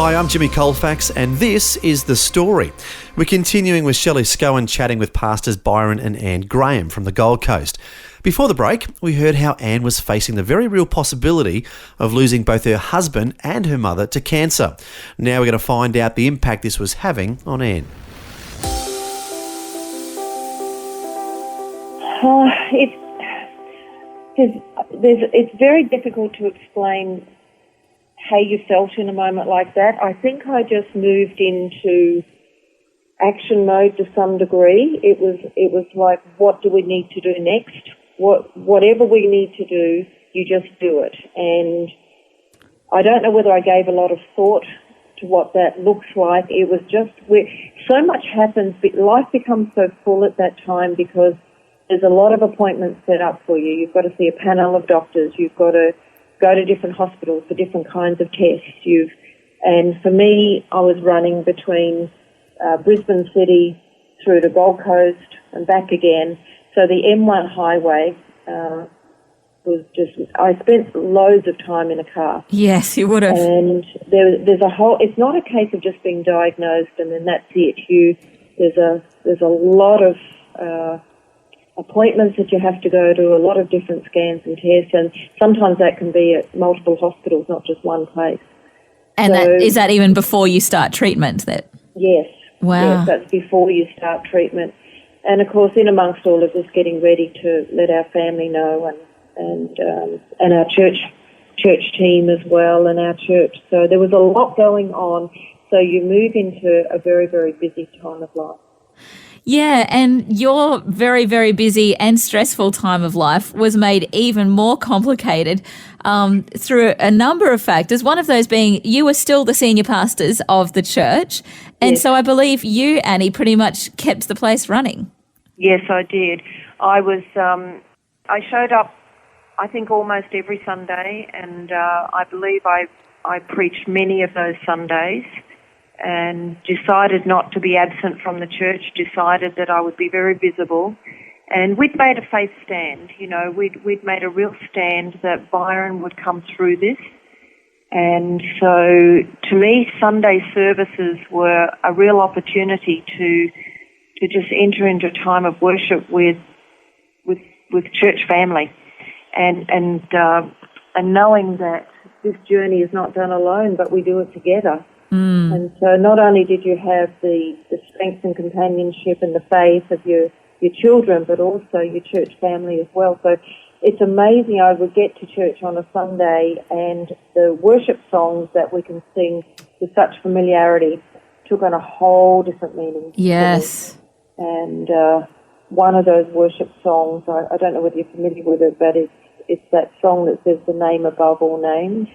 Hi, I'm Jimmy Colefax, and this is The Story. We're continuing with Shelley Scowen chatting with pastors Byron and Anne Graham from the Gold Coast. Before the break, we heard how Anne was facing the very real possibility of losing both her husband and her mother to cancer. Now we're going to find out the impact this was having on Anne. It's very difficult to explain how you felt in a moment like that. I think I just moved into action mode to some degree. It was like, what do we need to do next? Whatever we need to do, you just do it. And I don't know whether I gave a lot of thought to what that looks like. It was just so much happens. Life becomes so full at that time because there's a lot of appointments set up for you. You've got to see a panel of doctors. You've got to go to different hospitals for different kinds of tests. And for me, I was running between Brisbane City through to Gold Coast and back again. So the M1 highway was just, I spent loads of time in a car. Yes, you would have. And there's a whole, it's not a case of just being diagnosed and then that's it. There's a lot of appointments that you have to go to, a lot of different scans and tests, and sometimes that can be at multiple hospitals, not just one place. And is that even before you start treatment? Yes. Wow. Yes, that's before you start treatment. And of course, in amongst all of this, getting ready to let our family know and our church team as well, and our church. So there was a lot going on. So you move into a very, very busy time of life. Yeah, and your very, very busy and stressful time of life was made even more complicated through a number of factors, one of those being you were still the senior pastors of the church, and yes. So I believe you, Annie, pretty much kept the place running. Yes, I did. I showed up, I think, almost every Sunday, and I believe I preached many of those Sundays, and decided not to be absent from the church, decided that I would be very visible. And we'd made a faith stand, we'd made a real stand that Byron would come through this. And so to me, Sunday services were a real opportunity to just enter into a time of worship with church family and knowing that this journey is not done alone, but we do it together. Mm. And so not only did you have the strength and companionship and the faith of your children, but also your church family as well. So it's amazing. I would get to church on a Sunday and the worship songs that we can sing with such familiarity took on a whole different meaning. Yes. And one of those worship songs, I don't know whether you're familiar with it, but it's that song that says the name above all names.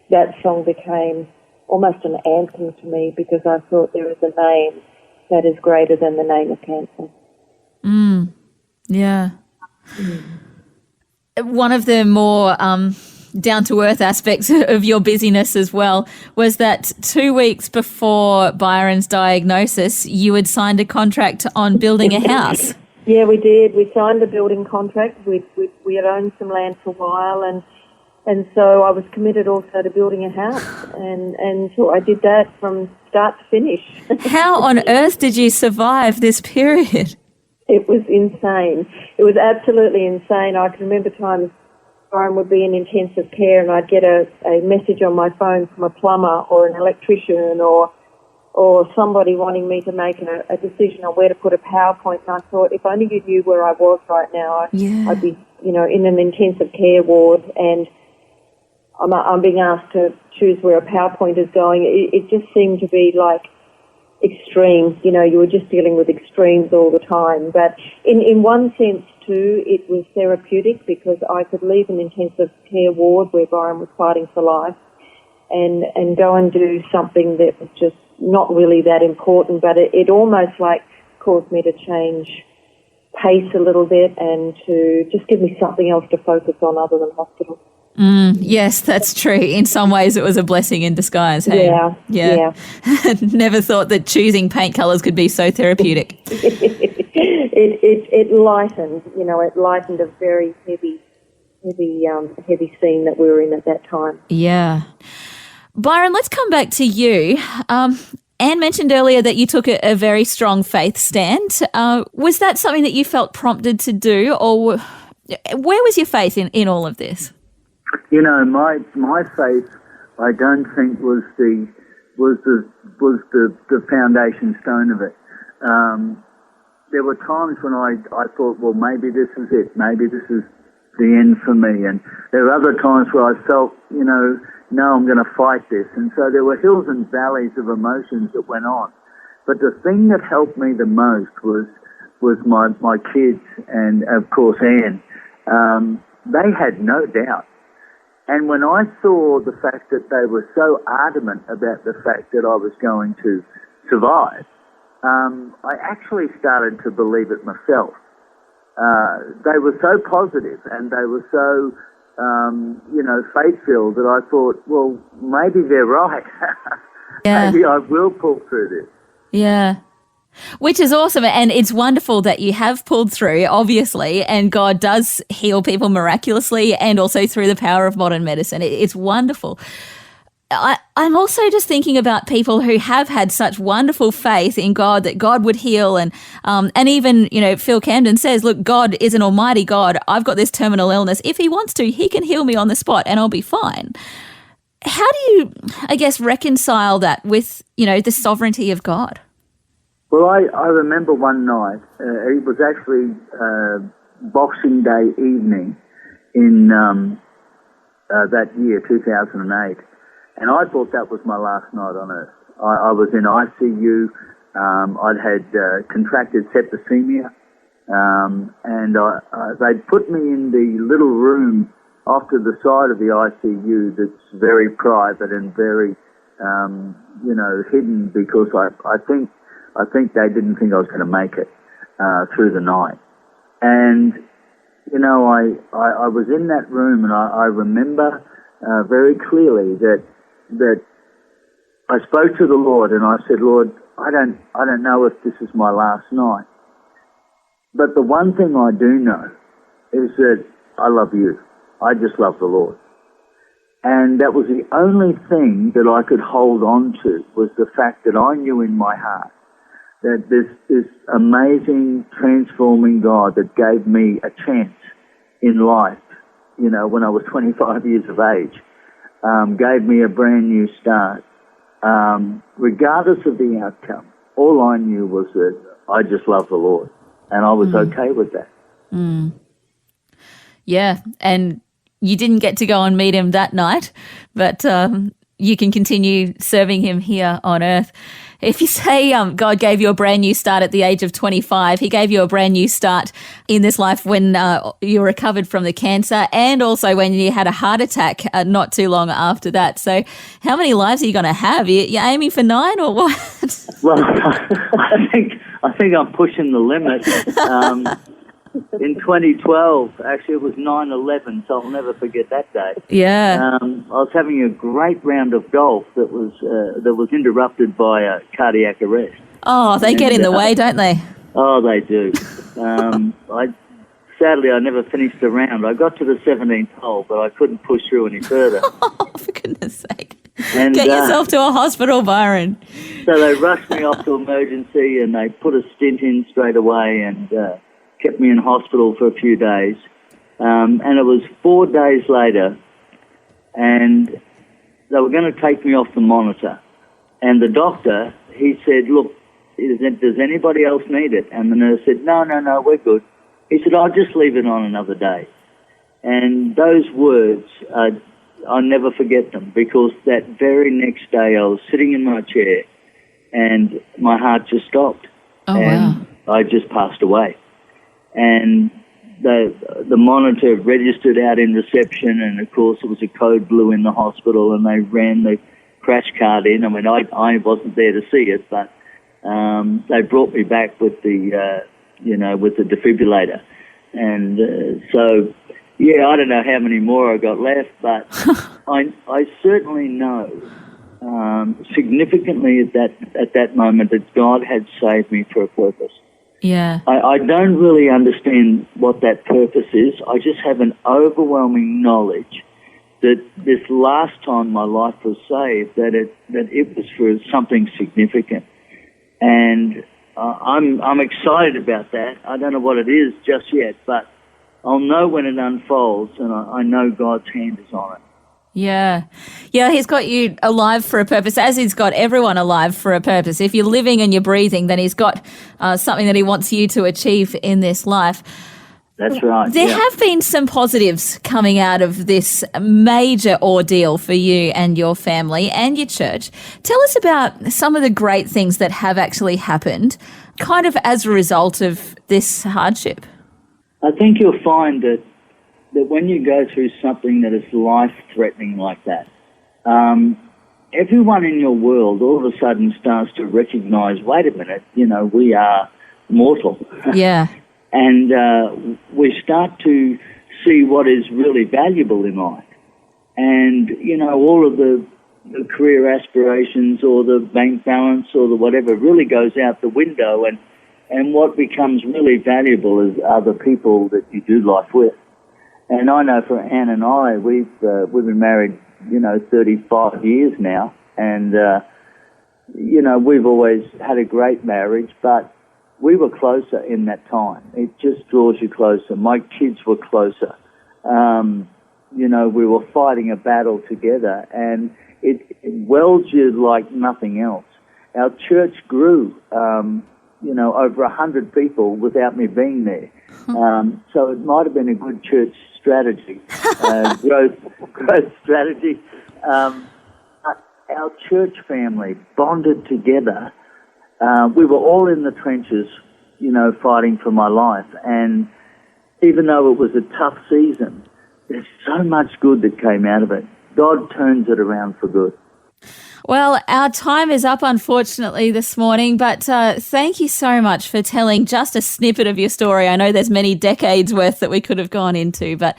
That song became almost an anthem to me because I thought there is a name that is greater than the name of cancer. Yeah. One of the more down-to-earth aspects of your busyness as well was that 2 weeks before Byron's diagnosis, you had signed a contract on building a house. Yeah, we did. We signed a building contract. We had owned some land for a while, and so I was committed also to building a house, and so I did that from start to finish. How on earth did you survive this period? It was insane. It was absolutely insane. I can remember times Byron would be in intensive care and I'd get a message on my phone from a plumber or an electrician or somebody wanting me to make a decision on where to put a PowerPoint, and I thought, if only you knew where I was right now, I'd be, in an intensive care ward, and I'm being asked to choose where a PowerPoint is going. It just seemed to be like extreme. You were just dealing with extremes all the time. But in one sense, too, it was therapeutic because I could leave an intensive care ward where Byron was fighting for life and go and do something that was just not really that important, but it almost like caused me to change pace a little bit and to just give me something else to focus on other than hospital. Yes, that's true. In some ways, it was a blessing in disguise. Hey? Yeah. Never thought that choosing paint colours could be so therapeutic. It lightened. It lightened a very heavy scene that we were in at that time. Yeah. Byron, let's come back to you. Anne mentioned earlier that you took a very strong faith stand. Was that something that you felt prompted to do, or where was your faith in all of this? You know, my faith, I don't think was the foundation stone of it. There were times when I thought, well, maybe this is it. Maybe this is the end for me. And there were other times where I felt, no, I'm going to fight this. And so there were hills and valleys of emotions that went on. But the thing that helped me the most was my kids and, of course, Anne. They had no doubt. And when I saw the fact that they were so adamant about the fact that I was going to survive, I actually started to believe it myself. They were so positive and they were so, faith-filled that I thought, well, maybe they're right. Yeah. Maybe I will pull through this. Yeah. Which is awesome. And it's wonderful that you have pulled through, obviously, and God does heal people miraculously and also through the power of modern medicine. It's wonderful. I'm also just thinking about people who have had such wonderful faith in God that God would heal. And even, Phil Camden says, look, God is an almighty God. I've got this terminal illness. If he wants to, he can heal me on the spot and I'll be fine. How do you, I guess, reconcile that with, the sovereignty of God? Well, I remember one night, it was actually Boxing Day evening in that year, 2008, and I thought that was my last night on earth. I was in ICU, I'd had contracted septicemia, and they'd put me in the little room off to the side of the ICU that's very private and very, hidden because I think they didn't think I was going to make it through the night. And, I was in that room and I remember very clearly that I spoke to the Lord and I said, Lord, I don't know if this is my last night. But the one thing I do know is that I love you. I just love the Lord. And that was the only thing that I could hold on to was the fact that I knew in my heart that this amazing, transforming God that gave me a chance in life, when I was 25 years of age, gave me a brand new start. Regardless of the outcome, all I knew was that I just love the Lord, and I was okay with that. Mm. Yeah, and you didn't get to go and meet him that night, but you can continue serving him here on earth. If you say God gave you a brand new start at the age of 25, he gave you a brand new start in this life when you recovered from the cancer and also when you had a heart attack not too long after that. So how many lives are you going to have? You aiming for 9 or what? Well, I think I'm pushing the limit. In 2012, actually it was 9/11, so I'll never forget that day. Yeah. I was having a great round of golf that was interrupted by a cardiac arrest. Oh, they get in the way, don't they? Oh, they do. Sadly, I never finished the round. I got to the 17th hole, but I couldn't push through any further. Oh, for goodness sake. And, get yourself to a hospital, Byron. So they rushed me off to emergency and they put a stint in straight away and kept me in hospital for a few days. And it was 4 days later, and they were going to take me off the monitor. And the doctor, he said, look, does anybody else need it? And the nurse said, no, we're good. He said, I'll just leave it on another day. And those words, I'll never forget them, because that very next day I was sitting in my chair and my heart just stopped. Oh, and wow. I just passed away. And the monitor registered out in reception, and of course it was a code blue in the hospital, and they ran the crash card in. I mean, I wasn't there to see it, but they brought me back with the with the defibrillator, and so I don't know how many more I got left, but I certainly know significantly at that moment that God had saved me for a purpose. Yeah. I don't really understand what that purpose is. I just have an overwhelming knowledge that this last time my life was saved, that it was for something significant. And I'm excited about that. I don't know what it is just yet, but I'll know when it unfolds, and I know God's hand is on it. Yeah. Yeah, he's got you alive for a purpose, as he's got everyone alive for a purpose. If you're living and you're breathing, then he's got something that he wants you to achieve in this life. That's right. There have been some positives coming out of this major ordeal for you and your family and your church. Tell us about some of the great things that have actually happened kind of as a result of this hardship. I think you'll find that when you go through something that is life-threatening like that, everyone in your world all of a sudden starts to recognise, wait a minute, we are mortal. Yeah. And we start to see what is really valuable in life. And, all of the career aspirations or the bank balance or the whatever really goes out the window. And what becomes really valuable are the people that you do life with. And I know for Anne and I, we've been married, 35 years now. And, we've always had a great marriage, but we were closer in that time. It just draws you closer. My kids were closer. We were fighting a battle together, and it welds you like nothing else. Our church grew, over 100 people without me being there. So it might have been a good church strategy, growth strategy. Our church family bonded together. We were all in the trenches, fighting for my life. And even though it was a tough season, there's so much good that came out of it. God turns it around for good. Well, our time is up, unfortunately, this morning, but thank you so much for telling just a snippet of your story. I know there's many decades worth that we could have gone into, but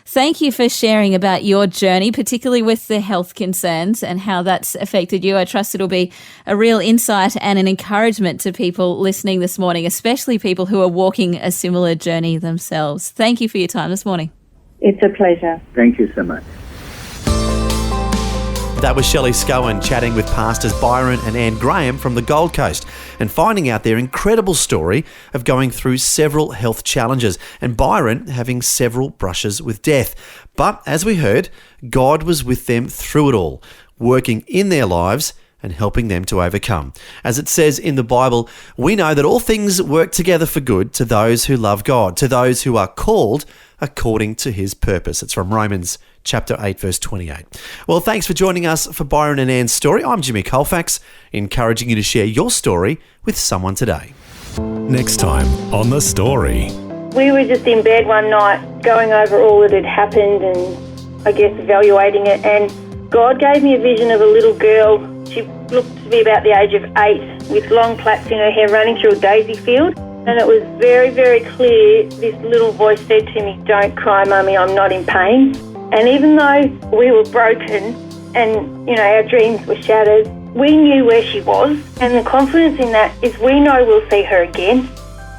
thank you for sharing about your journey, particularly with the health concerns and how that's affected you. I trust it'll be a real insight and an encouragement to people listening this morning, especially people who are walking a similar journey themselves. Thank you for your time this morning. It's a pleasure. Thank you so much. That was Shelley Scowen chatting with pastors Byron and Anne Graham from the Gold Coast and finding out their incredible story of going through several health challenges and Byron having several brushes with death. But as we heard, God was with them through it all, working in their lives and helping them to overcome. As it says in the Bible, we know that all things work together for good to those who love God, to those who are called according to his purpose. It's from Romans chapter 8, verse 28. Well, thanks for joining us for Byron and Anne's story. I'm Jimmy Colefax, encouraging you to share your story with someone today. Next time on The Story. We were just in bed one night going over all that had happened and I guess evaluating it, and God gave me a vision of a little girl. She looked to be about the age of 8 with long plaits in her hair running through a daisy field. And it was very, very clear, this little voice said to me, "Don't cry, Mummy, I'm not in pain." And even though we were broken and, our dreams were shattered, we knew where she was. And the confidence in that is we know we'll see her again.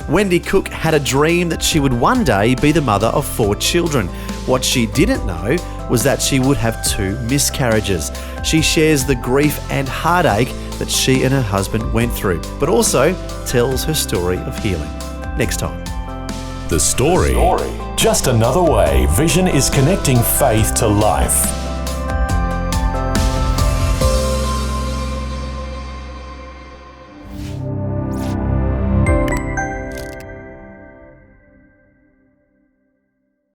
Wendy Cook had a dream that she would one day be the mother of 4 children. What she didn't know was that she would have 2 miscarriages. She shares the grief and heartache that she and her husband went through, but also tells her story of healing. Next time. The Story. Just another way Vision is connecting faith to life.